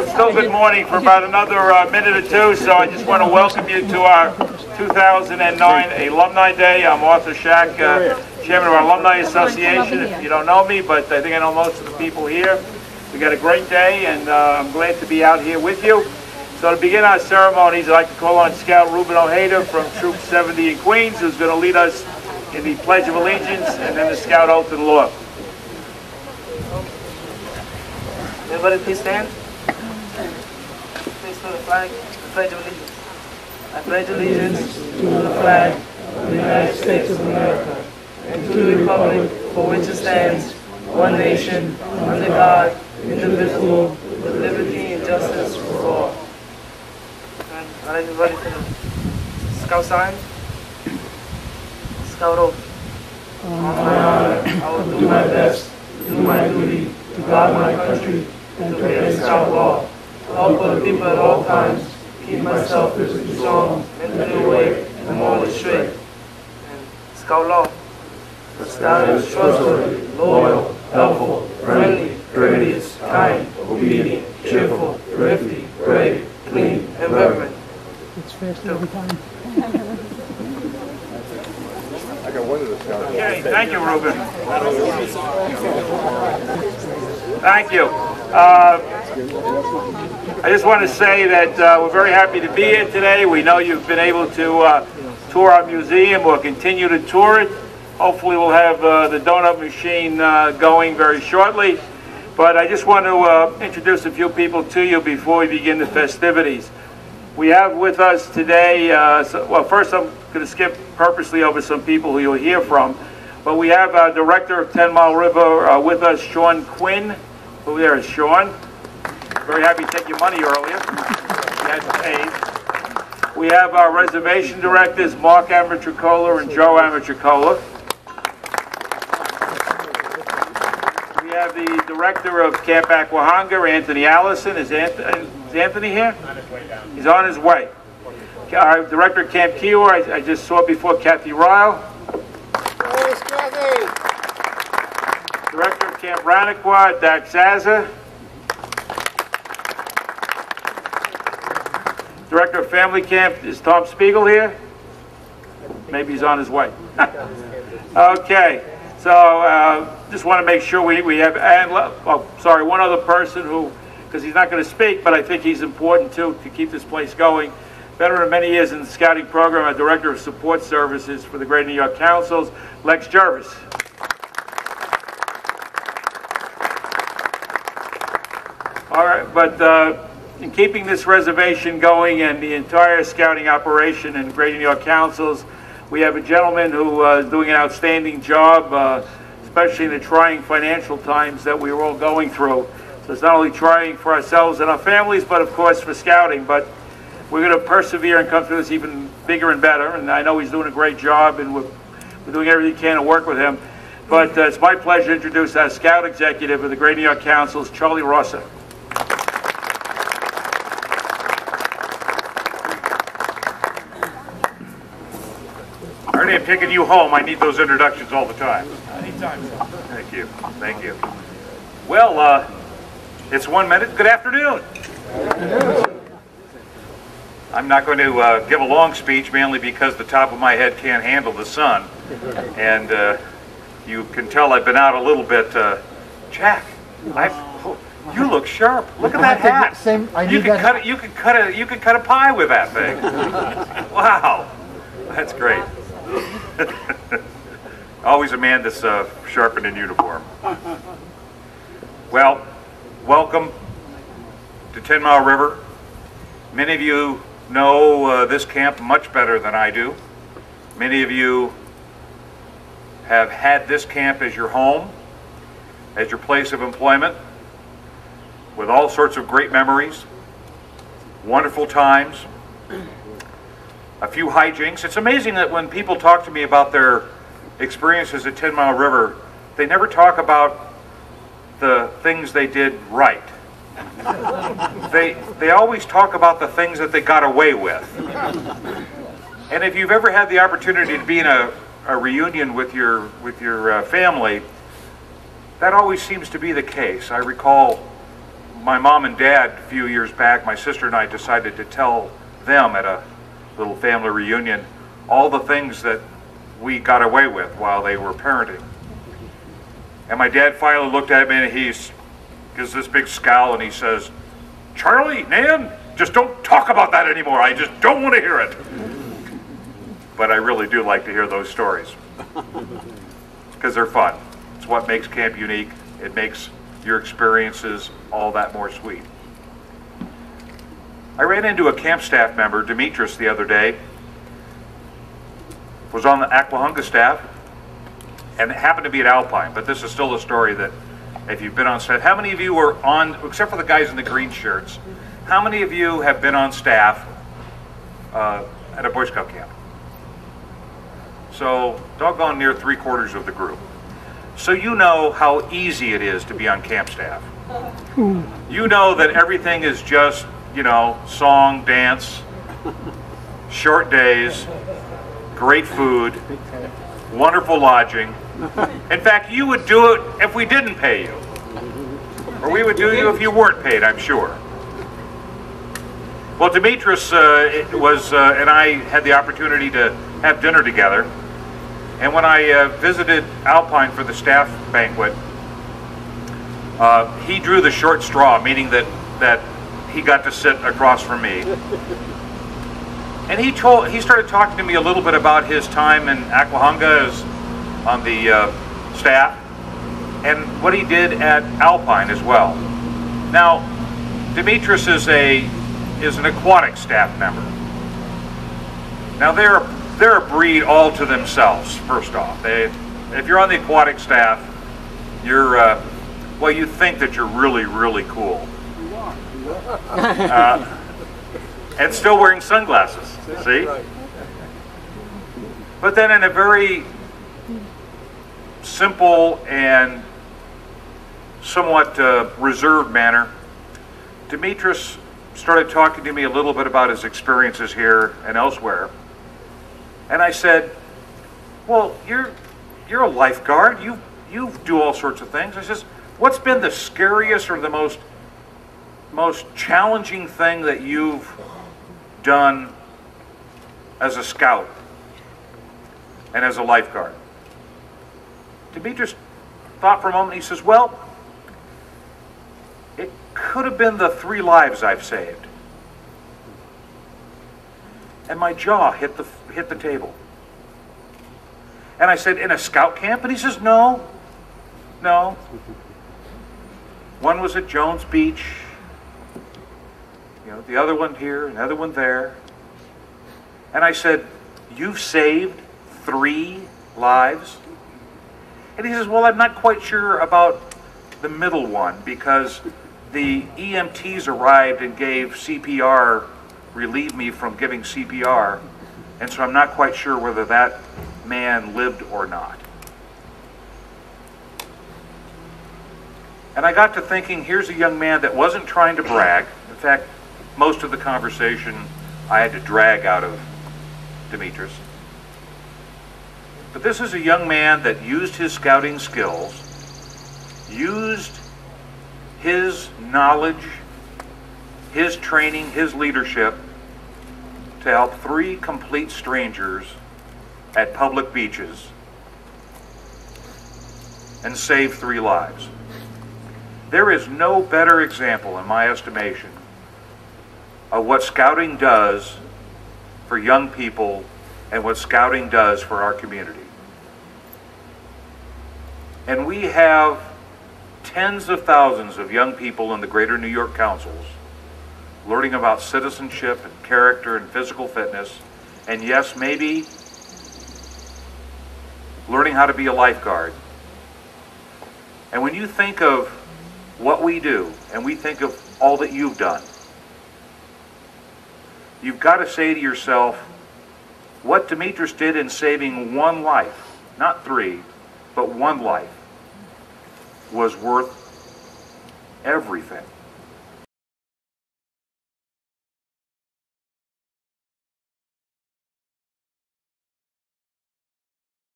Still good morning for about another minute or two, so I just want to welcome you to our 2009 Alumni Day. I'm Arthur Shack, Chairman of our Alumni Association, if you don't know me, but I think I know most of the people here. We got a great day, and I'm glad to be out here with you. So to begin our ceremonies, I'd like to call on Scout Ruben Ojeda from Troop 70 in Queens, who's going to lead us in the Pledge of Allegiance and then the Scout Oath and Law. Everybody please stand. Please for the flag, the Pledge of Allegiance. I pledge allegiance to the flag of the United States of America and to the republic for which it stands, one nation, under God, indivisible, with liberty and justice for all. All right, everybody for the Scout sign. Scout oath. On my honor, I will do my best, do my duty, to guard my country and to obey Scout law, to help other people at all times, keep myself physically strong, mentally awake, and morally straight. And Scout law. The Scout is trustworthy, loyal, helpful, friendly, courteous, kind, obedient, cheerful, thrifty, brave, clean, and reverent. It's fast every time. I got one of the Scouts. Okay, thank you, Ruben. Thank you. I just want to say that we're very happy to be here today. We know you've been able to tour our museum. We'll continue to tour it. Hopefully we'll have the donut machine going very shortly. But I just want to introduce a few people to you before we begin the festivities. We have with us today, well, first I'm going to skip purposely over some people who you'll hear from, but we have our Director of 10 Mile River with us, Sean Quinn. Who there is Sean? Very happy to take your money earlier. He had paid. We have our Reservation Directors, Mark Amatricola and Joe Amatricola. We have the Director of Camp Aquahanga, Anthony Allison. Is Anthony here? He's on his way. Our Director of Camp Kiowa, I just saw before, Kathy Ryle. Director of Camp Ranaquah, Dax Zaza. Director of Family Camp, is Tom Spiegel here? Maybe he's on his way. Okay, so just want to make sure we have, one other person who, because he's not going to speak, but I think he's important too to keep this place going. Veteran of many years in the scouting program, a Director of Support Services for the Greater New York Councils, Lex Jervis. All right, but in keeping this reservation going and the entire scouting operation in Greater New York Councils, we have a gentleman who is doing an outstanding job, especially in the trying financial times that we were all going through. So it's not only trying for ourselves and our families, but of course for scouting. But we're going to persevere and come through this even bigger and better. And I know he's doing a great job, and we're doing everything we can to work with him. But it's my pleasure to introduce our Scout Executive of the Greater New York Councils, Charlie Rossa. Ernie, I'm taking you home. I need those introductions all the time. Anytime. Thank you. Thank you. Well, it's 1 minute. Good afternoon. I'm not going to give a long speech, mainly because the top of my head can't handle the sun. And you can tell I've been out a little bit. Jack, you look sharp. Look at that hat. You can cut a pie with that thing. Wow, that's great. Always a man that's sharpened in uniform. Well, welcome to 10 Mile River. Many of you know this camp much better than I do. Many of you have had this camp as your home, as your place of employment, with all sorts of great memories, wonderful times, a few hijinks. It's amazing that when people talk to me about their experiences at 10 Mile River, they never talk about the things they did right. They always talk about the things that they got away with. And if you've ever had the opportunity to be in a reunion with your family, that always seems to be the case. I recall my mom and dad, a few years back, my sister and I decided to tell them at a little family reunion all the things that we got away with while they were parenting. And my dad finally looked at me and he gives this big scowl and he says, "Charlie, Nan, just don't talk about that anymore. I just don't want to hear it." But I really do like to hear those stories because they're fun. It's what makes camp unique. It makes your experiences all that more sweet. I ran into a camp staff member, Demetrius, the other day. Was on the Aquahunga staff and happened to be at Alpine, but this is still a story that if you've been on staff, how many of you were on, except for the guys in the green shirts, how many of you have been on staff at a Boy Scout camp? So doggone near 3/4 of the group. So you know how easy it is to be on camp staff. You know that everything is just, you know, song, dance, short days, great food, wonderful lodging. In fact, you would do it if we didn't pay you. Or we would do you if you weren't paid, I'm sure. Well, Demetrius and I had the opportunity to have dinner together. And when I visited Alpine for the staff banquet, he drew the short straw, meaning that he got to sit across from me. And he started talking to me a little bit about his time in Aquahunga on the staff and what he did at Alpine as well. Now, Demetrius is an aquatic staff member. Now they're a breed all to themselves. First off, if you're on the aquatic staff, you're well, you think that you're really, really cool. And still wearing sunglasses. See? But then in a very simple and somewhat reserved manner, Demetrius started talking to me a little bit about his experiences here and elsewhere. And I said, "Well, you're a lifeguard. You do all sorts of things." I says, "What's been the scariest or the most challenging thing that you've done as a scout and as a lifeguard?" Demetrius thought for a moment. He says, "Well, it could have been the 3 lives I've saved." And my jaw hit the table. And I said, "In a scout camp?" And he says, No. One was at Jones Beach, you know, the other one here, another one there. And I said, "You've saved 3 lives?" And he says, "Well, I'm not quite sure about the middle one because the EMTs arrived and gave CPR, relieved me from giving CPR, and so I'm not quite sure whether that man lived or not." And I got to thinking, here's a young man that wasn't trying to brag. In fact, most of the conversation I had to drag out of Demetrius. But this is a young man that used his scouting skills, used his knowledge, his training, his leadership to help 3 complete strangers at public beaches and save 3 lives. There is no better example, in my estimation, of what scouting does for young people and what scouting does for our community. And we have tens of thousands of young people in the greater New York councils learning about citizenship and character and physical fitness, and yes, maybe learning how to be a lifeguard. And when you think of what we do, and we think of all that you've done, you've got to say to yourself, what Demetrius did in saving 1 life, not 3, but 1 life, was worth everything.